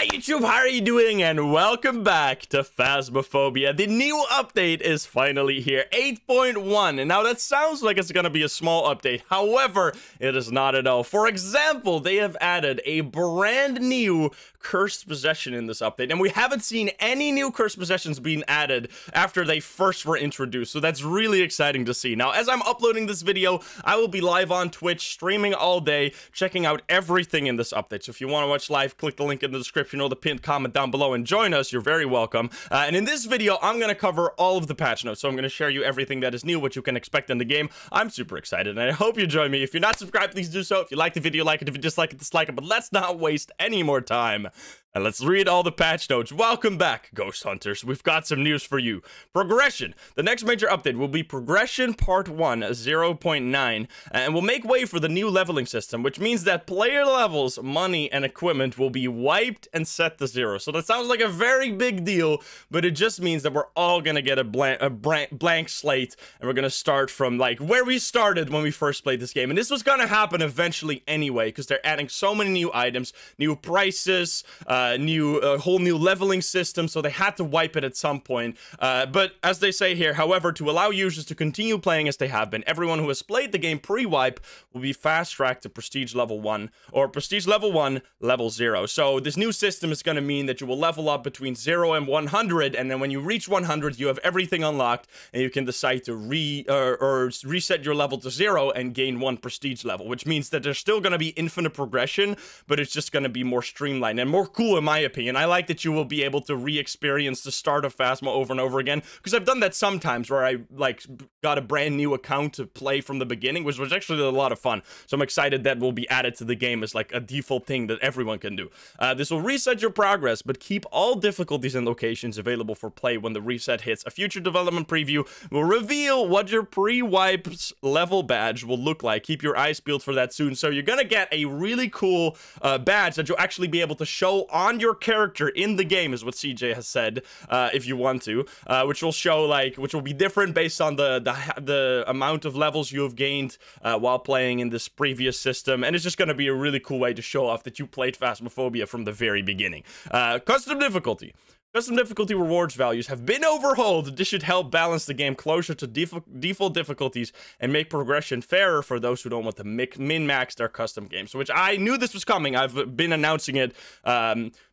Hi YouTube, how are you doing? And welcome back to Phasmophobia. The new update is finally here, 8.1. And now that sounds like it's gonna be a small update. However, it is not at all. For example, they have added a brand new cursed possession in this update, and we haven't seen any new cursed possessions being added after they first were introduced, so that's really exciting to see. Now, as I'm uploading this video, I will be live on Twitch, streaming all day, checking out everything in this update. So if you want to watch live, click the link in the description or the pinned comment down below and join us. You're very welcome. And in this video, I'm going to cover all of the patch notes, so I'm going to share you everything that is new, what you can expect in the game. I'm super excited, and I hope you join me. If you're not subscribed, please do so. If you like the video, like it. If you dislike it, dislike it. But let's not waste any more time. And let's read all the patch notes. Welcome back, Ghost Hunters. We've got some news for you. Progression. The next major update will be Progression Part 1 0.9, and will make way for the new leveling system, which means that player levels, money, and equipment will be wiped and set to 0. So that sounds like a very big deal, but it just means that we're all gonna get a blank slate, and we're gonna start from like where we started when we first played this game. And this was gonna happen eventually anyway, because they're adding so many new items, new prices, whole new leveling system, so they had to wipe it at some point. But as they say here, however, to allow users to continue playing as they have been, everyone who has played the game pre-wipe will be fast-tracked to Prestige Level 1, or Prestige Level 1, Level 0. So this new system is going to mean that you will level up between 0 and 100, and then when you reach 100, you have everything unlocked, and you can decide to reset your level to 0 and gain 1 Prestige level, which means that there's still going to be infinite progression, but it's just going to be more streamlined and more cool, in my opinion. I like that you will be able to re-experience the start of Phasmo over and over again, because I've done that sometimes where I like got a brand new account to play from the beginning, which was actually a lot of fun. So I'm excited that will be added to the game as like a default thing that everyone can do. This will reset your progress, but keep all difficulties and locations available for play when the reset hits. A future development preview will reveal what your pre-wipes level badge will look like. Keep your eyes peeled for that soon. So you're gonna get a really cool badge that you'll actually be able to show on your character in the game, is what CJ has said, if you want to, which will show which will be different based on the amount of levels you have gained while playing in this previous system, and it's just going to be a really cool way to show off that you played Phasmophobia from the very beginning. Custom difficulty. Custom difficulty rewards values have been overhauled. This should help balance the game closer to default difficulties and make progression fairer for those who don't want to min-max their custom games. Which I knew this was coming. I've been announcing it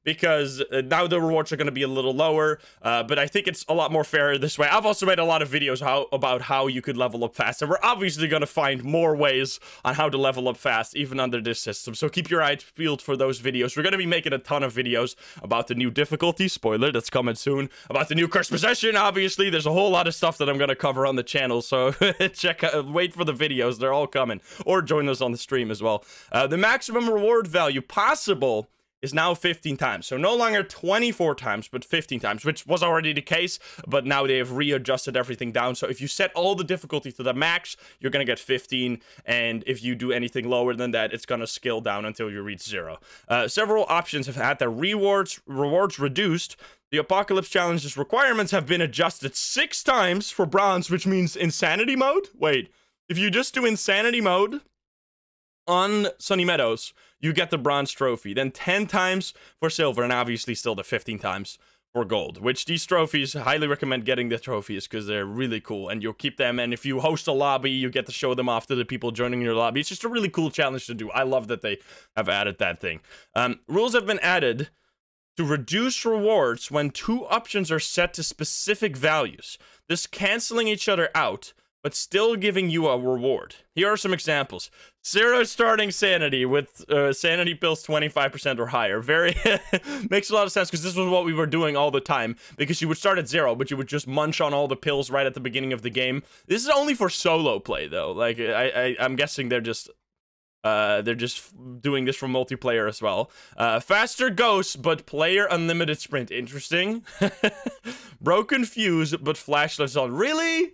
because now the rewards are going to be a little lower, but I think it's a lot more fair this way. I've also made a lot of videos about how you could level up fast, and we're obviously going to find more ways on how to level up fast, even under this system. So keep your eyes peeled for those videos. We're going to be making a ton of videos about the new difficulty, spoiler, that's coming soon, about the new cursed possession. Obviously, there's a whole lot of stuff that I'm going to cover on the channel, so wait for the videos. They're all coming, or join us on the stream as well. The maximum reward value possible is now 15 times. So no longer 24 times, but 15 times, which was already the case, but now they have readjusted everything down. So if you set all the difficulty to the max, you're going to get 15, and if you do anything lower than that, it's going to scale down until you reach 0. Several options have had their rewards reduced. The Apocalypse Challenge's requirements have been adjusted 6 times for bronze, which means insanity mode? Wait, if you just do insanity mode on Sunny Meadows, you get the bronze trophy, then 10 times for silver, and obviously still the 15 times for gold, which these trophies, I highly recommend getting the trophies because they're really cool, and you'll keep them, and if you host a lobby, you get to show them off to the people joining your lobby. It's just a really cool challenge to do. I love that they have added that thing. Rules have been added to reduce rewards when 2 options are set to specific values, this canceling each other out, but still giving you a reward. Here are some examples. 0 starting sanity with sanity pills 25% or higher. Very makes a lot of sense, because this was what we were doing all the time, because you would start at 0, but you would just munch on all the pills right at the beginning of the game. This is only for solo play, though. Like, I'm guessing they're just doing this for multiplayer as well. Faster ghosts, but player unlimited sprint. Interesting. Broken fuse, but flashlights on. Really?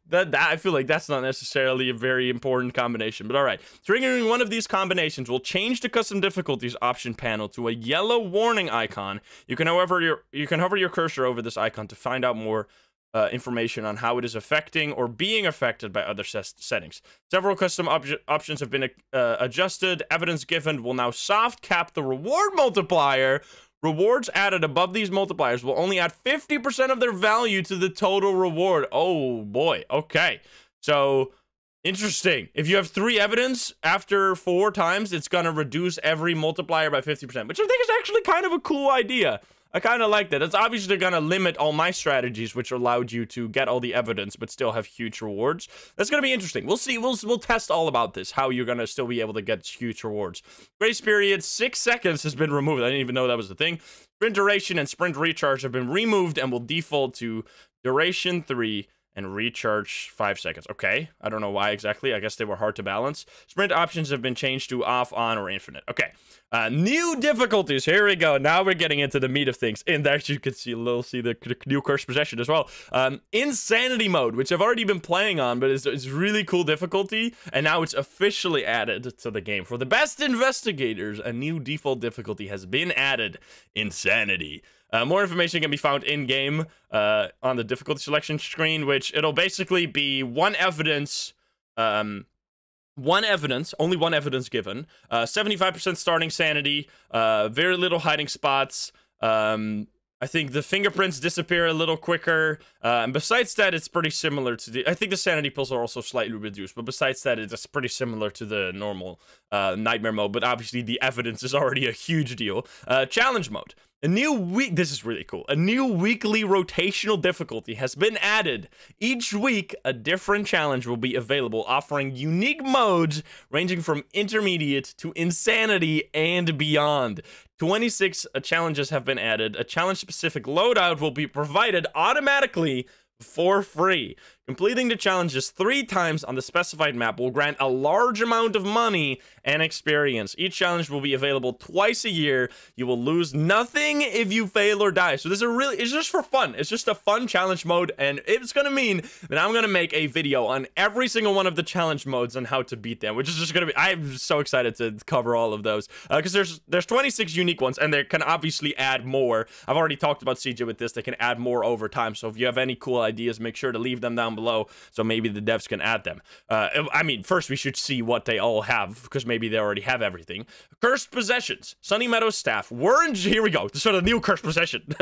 that I feel like that's not necessarily a very important combination, but all right. Triggering one of these combinations will change the custom difficulties option panel to a yellow warning icon. You can hover your cursor over this icon to find out more information on how it is affecting or being affected by other settings. Several custom options have been adjusted. Evidence given will now soft cap the reward multiplier Rewards added above these multipliers will only add 50% of their value to the total reward. Oh boy. Okay. So interesting. If you have 3 evidence after 4 times, it's going to reduce every multiplier by 50%, which I think is actually kind of a cool idea. I kind of like that. It's obviously going to limit all my strategies, which allowed you to get all the evidence, but still have huge rewards. That's going to be interesting. We'll see. We'll test all about this, how you're going to still be able to get huge rewards. Grace period, 6 seconds has been removed. I didn't even know that was the thing. Sprint duration and sprint recharge have been removed and will default to duration 3 and recharge 5 seconds. Okay, I don't know why exactly. I guess they were hard to balance. Sprint options have been changed to off, on, or infinite. Okay, new difficulties. Here we go. Now we're getting into the meat of things. And there you can see the new cursed possession as well. Insanity mode, which I've already been playing on, but it's really cool difficulty. And now it's officially added to the game. For the best investigators, a new default difficulty has been added. Insanity. More information can be found in-game on the difficulty selection screen, which it'll basically be one evidence, only one evidence given, 75% starting sanity, very little hiding spots. I think the fingerprints disappear a little quicker, and besides that, it's pretty similar to the... I think the sanity pills are also slightly reduced, but besides that, it's pretty similar to the normal nightmare mode, but obviously the evidence is already a huge deal. Challenge mode. A new week, this is really cool. A new weekly rotational difficulty has been added. Each week, a different challenge will be available, offering unique modes ranging from intermediate to insanity and beyond. 26 challenges have been added. A challenge-specific loadout will be provided automatically for free. Completing the challenges 3 times on the specified map will grant a large amount of money and experience. Each challenge will be available twice a year. You will lose nothing if you fail or die. So this is it's just for fun. It's just a fun challenge mode, and it's gonna mean that I'm gonna make a video on every single one of the challenge modes and how to beat them, which is just gonna be... I'm so excited to cover all of those because there's 26 unique ones, and they can obviously add more. I've already talked about CJ with this. They can add more over time. So if you have any cool ideas, make sure to leave them down below so maybe the devs can add them. I mean, first we should see what they all have, because maybe they already have everything. Cursed possessions. Sunny Meadows staff weren't... Here we go. This is a new cursed possession.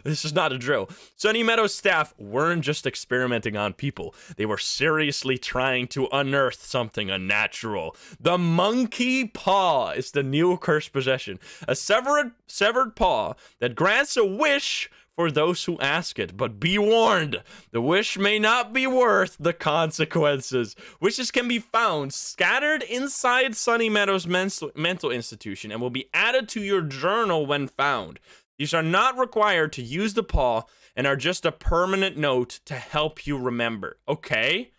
This is not a drill. Sunny Meadows staff weren't just experimenting on people. They were seriously trying to unearth something unnatural. The Monkey Paw is the new cursed possession. A severed paw that grants a wish for those who ask it, but be warned, the wish may not be worth the consequences. Wishes can be found scattered inside Sunny Meadows mental institution and will be added to your journal when found. These are not required to use the paw and are just a permanent note to help you remember. Okay,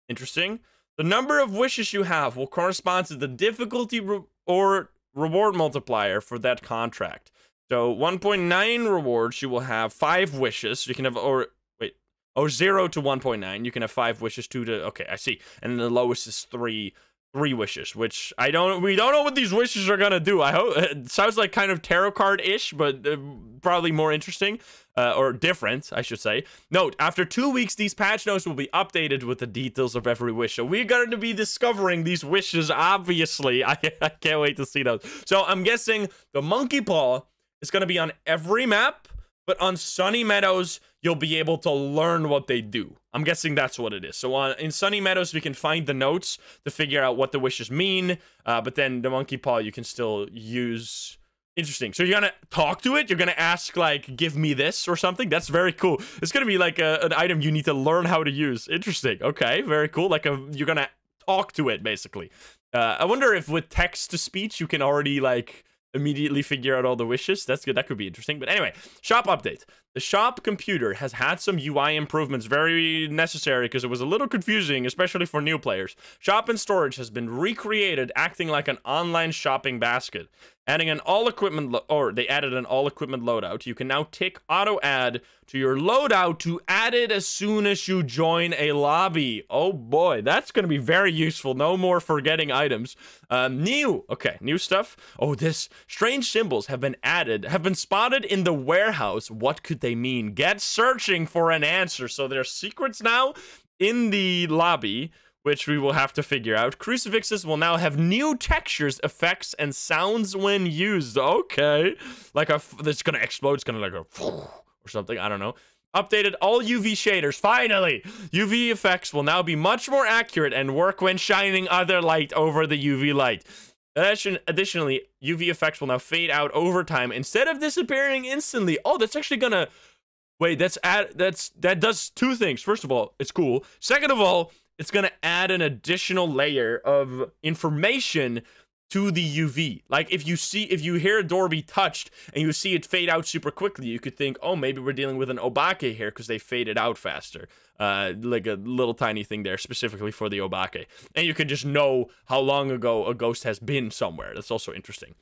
interesting. The number of wishes you have will correspond to the difficulty or reward multiplier for that contract. So 1.9 rewards, you will have 5 wishes. You can have, 0 to 1.9. You can have 5 wishes, 2 to, okay, I see. And the lowest is 3 wishes, which we don't know what these wishes are gonna do. I hope it sounds like kind of tarot card-ish, but probably more interesting, or different, I should say. Note, after 2 weeks, these patch notes will be updated with the details of every wish. So we're going to be discovering these wishes, obviously. I can't wait to see those. So I'm guessing the Monkey Paw is going to be on every map, but on Sunny Meadows, you'll be able to learn what they do. I'm guessing that's what it is. So in Sunny Meadows, we can find the notes to figure out what the wishes mean, but then the Monkey Paw, you can still use... Interesting. So you're going to talk to it? You're going to ask, like, give me this or something? That's very cool. It's going to be like an item you need to learn how to use. Interesting. Okay, very cool. Like, you're going to talk to it, basically. I wonder if with text-to-speech, you can already, like... immediately figure out all the wishes. That's good. That could be interesting. But anyway, shop update. The shop computer has had some UI improvements, very necessary because it was a little confusing, especially for new players. Shop and storage has been recreated, acting like an online shopping basket. Adding an all-equipment, they added an all-equipment loadout. You can now tick auto-add to your loadout to add it as soon as you join a lobby. Oh boy, that's going to be very useful. No more forgetting items. New stuff. Oh, this strange symbols have been spotted in the warehouse. What could they mean? Get searching for an answer. So there's secrets now in the lobby, which we will have to figure out. Crucifixes will now have new textures, effects, and sounds when used. Okay. Like it's gonna explode. It's gonna like a or something. I don't know. Updated all UV shaders. Finally! UV effects will now be much more accurate and work when shining other light over the UV light. Additionally, UV effects will now fade out over time instead of disappearing instantly. Oh, that's actually gonna... Wait, that does two things. First of all, it's cool. Second of all, it's gonna add an additional layer of information to the UV. Like if you hear a door be touched and you see it fade out super quickly, you could think, oh, maybe we're dealing with an obake here because they faded out faster. Like a little tiny thing there specifically for the obake. And you can just know how long ago a ghost has been somewhere. That's also interesting.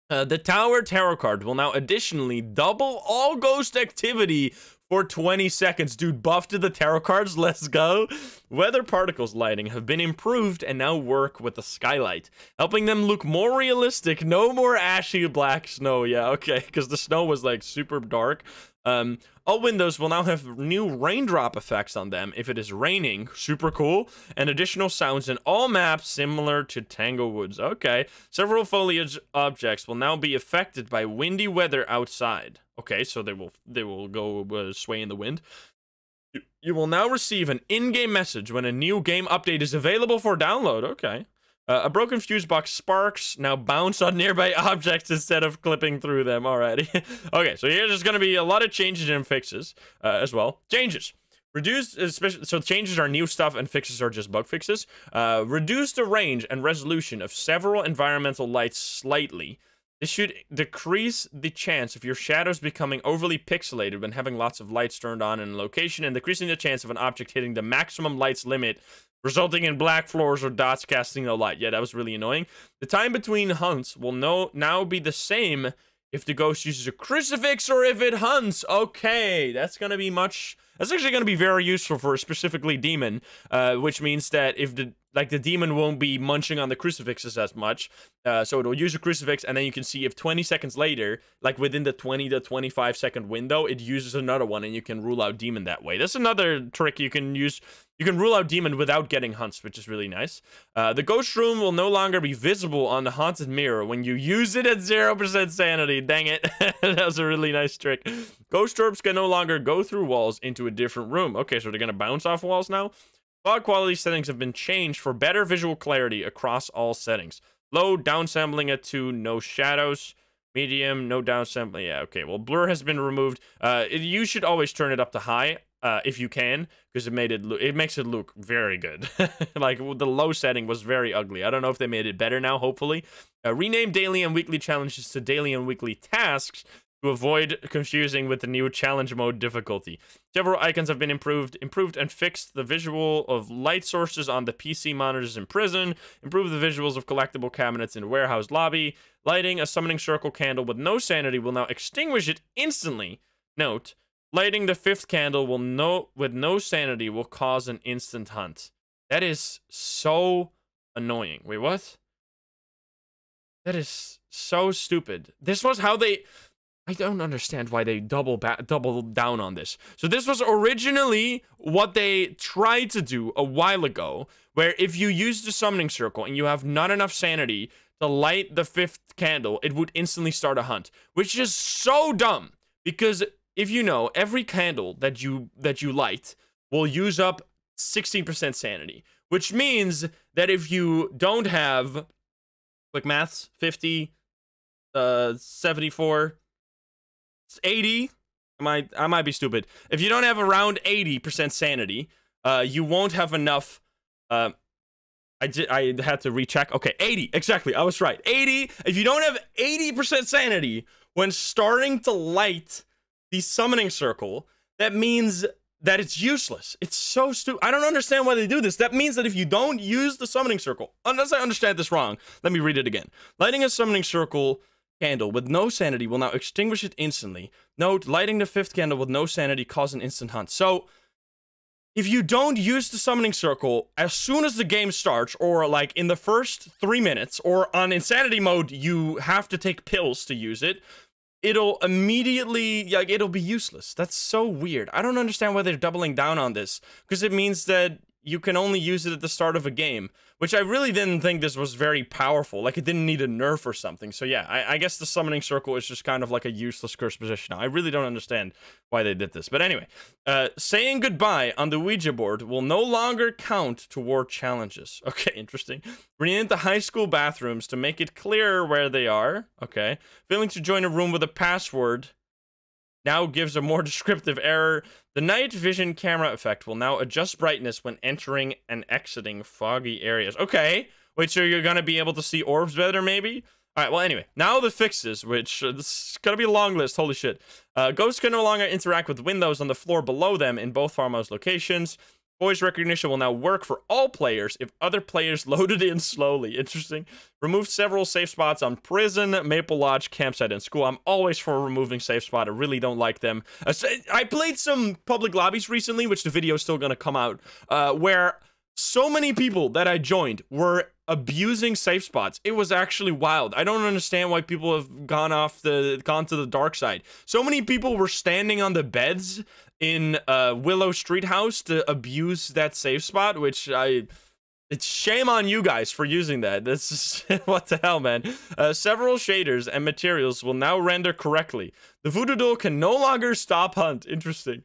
The Tower Tarot card will now additionally double all ghost activity for 20 seconds. Dude, buff to the tarot cards. Let's go. Weather particles lighting have been improved and now work with the skylight, helping them look more realistic. No more ashy black snow. Yeah, okay, because the snow was like super dark. All windows will now have new raindrop effects on them if it is raining. Super cool. And additional sounds in all maps similar to Tanglewoods. Okay. Several foliage objects will now be affected by windy weather outside. Okay, so they will go sway in the wind. You will now receive an in-game message when a new game update is available for download. Okay. A broken fuse box sparks now bounce on nearby objects instead of clipping through them. Alrighty. Okay, so here's just going to be a lot of changes and fixes as well. Changes. Reduced, so changes are new stuff and fixes are just bug fixes. Reduce the range and resolution of several environmental lights slightly. This should decrease the chance of your shadows becoming overly pixelated when having lots of lights turned on in a location, and decreasing the chance of an object hitting the maximum lights limit, resulting in black floors or dots casting no light. Yeah, that was really annoying. The time between hunts will now be the same if the ghost uses a crucifix or if it hunts. Okay, that's going to be much... That's actually going to be very useful for specifically demon, which means that if the demon won't be munching on the crucifixes as much, so it'll use a crucifix, and then you can see if 20 seconds later, like within the 20 to 25 second window, it uses another one, and you can rule out demon that way. That's another trick you can use. You can rule out demon without getting hunts, which is really nice. The ghost room will no longer be visible on the haunted mirror when you use it at 0% sanity. Dang it. That was a really nice trick. Ghost orbs can no longer go through walls into a different room. Okay, so they're going to bounce off walls now. Fog quality settings have been changed for better visual clarity across all settings. Low, downsampling at 2, no shadows. Medium, no downsampling. Yeah, okay, well, blur has been removed. You should always turn it up to high. If you can, because it makes it look very good. Like the low setting was very ugly. I don't know if they made it better now, hopefully. Rename daily and weekly challenges to daily and weekly tasks to avoid confusing with the new challenge mode difficulty. Several icons have been improved and fixed the visual of light sources on the PC monitors in prison, improved the visuals of collectible cabinets in warehouse lobby. Lighting a summoning circle candle with no sanity will now extinguish it instantly. Note, lighting the 5th candle with no sanity will cause an instant hunt. That is so annoying. Wait, what? That is so stupid. This was how they... I don't understand why they double down on this. So this was originally what they tried to do a while ago, where if you use the summoning circle and you have not enough sanity to light the 5th candle, it would instantly start a hunt, which is so dumb because... If you know, every candle that you light will use up 16% sanity, which means that if you don't have, quick maths, 50, 74, 80, I might be stupid. If you don't have around 80% sanity, you won't have enough, I had to recheck. Okay, 80, exactly, I was right. 80, if you don't have 80% sanity when starting to light the summoning circle, that means that it's useless. It's so stupid. I don't understand why they do this. That means that if you don't use the summoning circle, unless I understand this wrong, let me read it again. Lighting a summoning circle candle with no sanity will now extinguish it instantly. Note, lighting the 5th candle with no sanity causes an instant hunt. So, if you don't use the summoning circle as soon as the game starts, or like in the first 3 minutes, or on insanity mode, you have to take pills to use it, it'll immediately, it'll be useless. That's so weird. I don't understand why they're doubling down on this, because it means that you can only use it at the start of a game, which I really didn't think this was very powerful. Like, it didn't need a nerf or something. So yeah, I guess the summoning circle is just kind of like a useless curse position. I really don't understand why they did this. But anyway, saying goodbye on the Ouija board will no longer count toward challenges. Okay, interesting. Rename the high school bathrooms to make it clearer where they are. Okay. Failing to join a room with a password now gives a more descriptive error. The night vision camera effect will now adjust brightness when entering and exiting foggy areas. Okay. Wait, so you're going to be able to see orbs better, maybe? All right, well, anyway. Now the fixes, which this is going to be a long list. Holy shit. Ghosts can no longer interact with windows on the floor below them in both farmhouse locations. Voice recognition will now work for all players if other players loaded in slowly. Interesting. Remove several safe spots on prison, Maple Lodge, campsite, and school. I'm always for removing safe spot. I really don't like them. I played some public lobbies recently, which the video is still going to come out, where so many people that I joined were abusing safe spots. It was actually wild. I don't understand why people have gone to the dark side. So many people were standing on the beds in Willow Street House to abuse that safe spot, which it's shame on you guys for using that. This is what the hell, man. Several shaders and materials will now render correctly. The voodoo doll can no longer stop hunt. Interesting.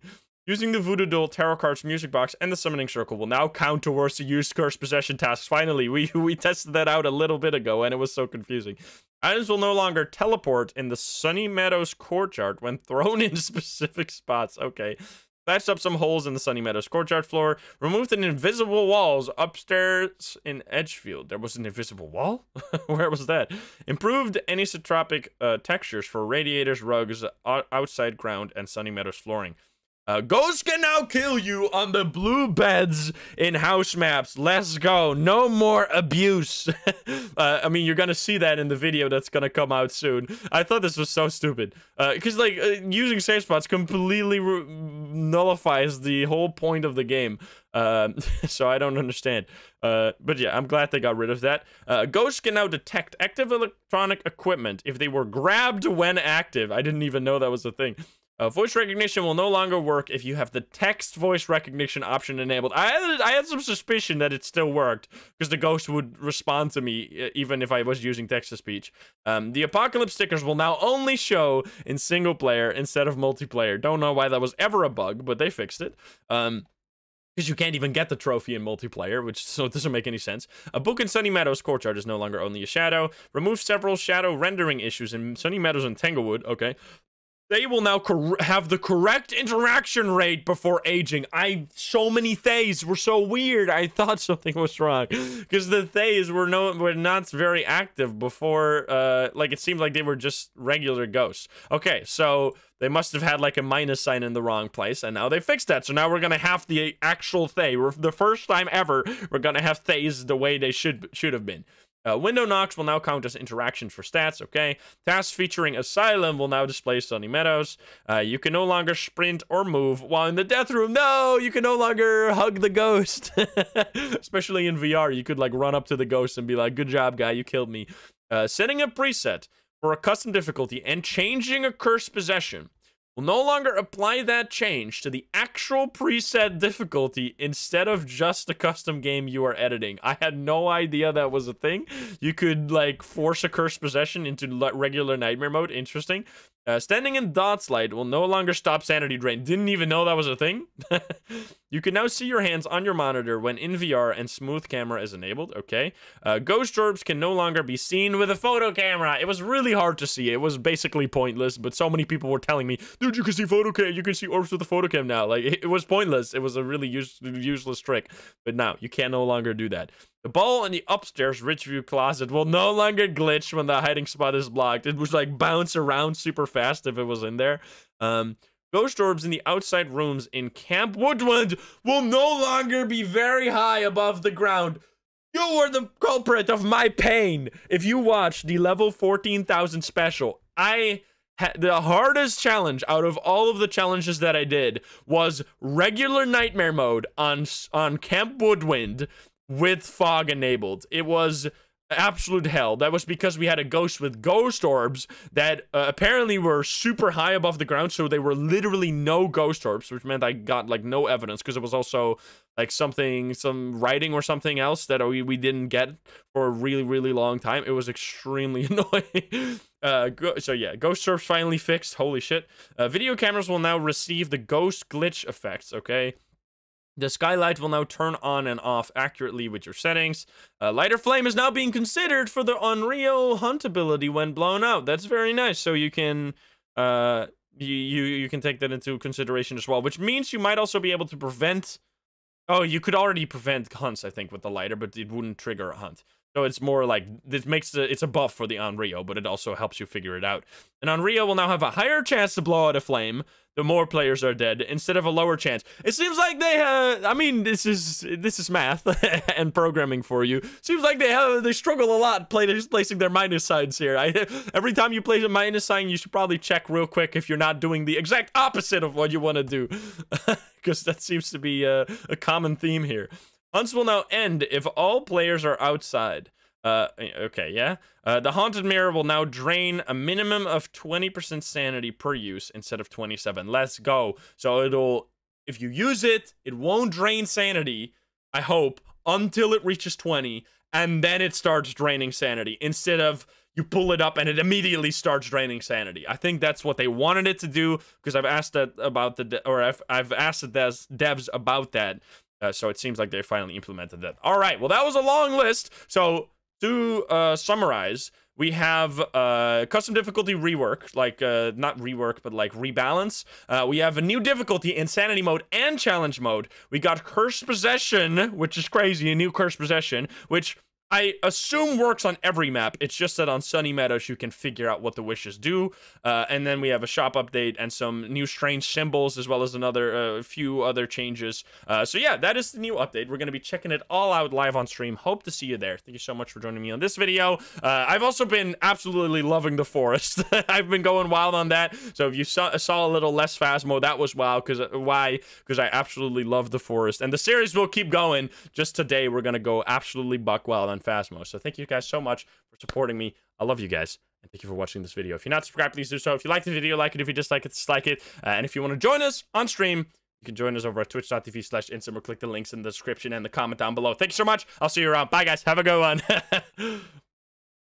Using the voodoo doll, tarot cards, music box, and the summoning circle will now count towards the used curse possession tasks. Finally, we tested that out a little bit ago, and it was so confusing. Items will no longer teleport in the Sunny Meadows courtyard when thrown in specific spots. Okay. Patched up some holes in the Sunny Meadows courtyard floor. Removed an invisible walls upstairs in Edgefield. There was an invisible wall? Where was that? Improved anisotropic textures for radiators, rugs, outside ground, and Sunny Meadows flooring. Ghosts can now kill you on the blue beds in house maps. Let's go. No more abuse. I mean, you're gonna see that in the video that's gonna come out soon. I thought this was so stupid. Because, like, using safe spots completely nullifies the whole point of the game. So I don't understand. But yeah, I'm glad they got rid of that. Ghosts can now detect active electronic equipment if they were grabbed when active. I didn't even know that was a thing. Voice recognition will no longer work if you have the text voice recognition option enabled. I had some suspicion that it still worked, because the ghost would respond to me even if I was using text-to-speech. The apocalypse stickers will now only show in single player instead of multiplayer. Don't know why that was ever a bug, but they fixed it. Because you can't even get the trophy in multiplayer, so it doesn't make any sense. A book in Sunny Meadows courtyard is no longer only a shadow. Remove several shadow rendering issues in Sunny Meadows and Tanglewood. Okay. They will now have the correct interaction rate before aging. So many Thays were so weird. I thought something was wrong because the Thays were not very active before. Like, it seemed like they were just regular ghosts. Okay, so they must have had like a minus sign in the wrong place, and now they fixed that. So now we're gonna have the actual Thay. The first time ever we're gonna have Thays the way they should have been. Window knocks will now count as interactions for stats, okay? Tasks featuring Asylum will now display Sunny Meadows. You can no longer sprint or move while in the death room. No, you can no longer hug the ghost. Especially in VR, you could like run up to the ghost and be like, good job, guy, you killed me. Setting a preset for a custom difficulty and changing a cursed possession will no longer apply that change to the actual preset difficulty instead of just the custom game you are editing. I had no idea that was a thing. You could, like, force a cursed possession into regular nightmare mode. Interesting. Standing in Dot's light will no longer stop sanity drain. Didn't even know that was a thing. You can now see your hands on your monitor when in VR and smooth camera is enabled. Okay. Ghost orbs can no longer be seen with a photo camera. It was really hard to see. It was basically pointless, but so many people were telling me, dude, you can see photo cam. You can see orbs with a photo cam now. Like, it was pointless. It was a really useless trick. But now you can no longer do that. The ball in the upstairs Ridgeview closet will no longer glitch when the hiding spot is blocked. It was like bounce around super fast if it was in there. Ghost orbs in the outside rooms in Camp Woodland will no longer be very high above the ground. You were the culprit of my pain. If you watch the level 14,000 special, the hardest challenge out of all of the challenges that I did was regular nightmare mode on Camp Woodwind with fog enabled. It was absolute hell. That was because we had a ghost with ghost orbs that apparently were super high above the ground, so they were literally no ghost orbs, which meant I got like no evidence, because it was also like some writing or something else that we didn't get for a really long time. It was extremely annoying. So yeah, ghost orbs finally fixed. Holy shit. Video cameras will now receive the ghost glitch effects. Okay. The skylight will now turn on and off accurately with your settings. Lighter flame is now being considered for the Unreal Hunt ability when blown out. That's very nice. So you can you can take that into consideration as well, which means you might also be able to prevent. Oh, you could already prevent hunts, I think, with the lighter, but it wouldn't trigger a hunt. So it's more like, this makes it's a buff for the Unreal, but it also helps you figure it out. And Unreal will now have a higher chance to blow out a flame the more players are dead, instead of a lower chance. It seems like they, I mean, this is math and programming for you. Seems like they struggle a lot placing their minus signs here. Every time you place a minus sign, you should probably check real quick if you're not doing the exact opposite of what you want to do. Because that seems to be a common theme here. Hunts will now end if all players are outside. Okay, yeah. The Haunted Mirror will now drain a minimum of 20% sanity per use instead of 27. Let's go. So if you use it, it won't drain sanity, I hope, until it reaches 20, and then it starts draining sanity, instead of you pull it up and it immediately starts draining sanity. I think that's what they wanted it to do, because I've asked that about I've asked the devs about that. So it seems like they finally implemented that. All right, well, that was a long list. So to summarize, we have custom difficulty rework, like not rework, but like rebalance. We have a new difficulty, insanity mode and challenge mode. We got cursed possession, which is crazy, a new cursed possession, which I assume works on every map. It's just that on Sunny Meadows, you can figure out what the wishes do. And then we have a shop update and some new strange symbols, as well as another few other changes. So yeah, that is the new update. We're going to be checking it all out live on stream. Hope to see you there. Thank you so much for joining me on this video. I've also been absolutely loving the forest. I've been going wild on that. So if you saw a little less Phasmo, that was wow. Why? Because I absolutely love the forest. And the series will keep going. Just today, we're going to go absolutely buck wild on Phasmo. So thank you guys so much for supporting me. I love you guys, and thank you for watching this video. If you're not subscribed, please do so. If you like the video, like it. If you dislike it, dislike it. And if you want to join us on stream, you can join us over at twitch.tv/instant, or click the links in the description and the comment down below. Thank you so much. I'll see you around. Bye, guys. Have a good one.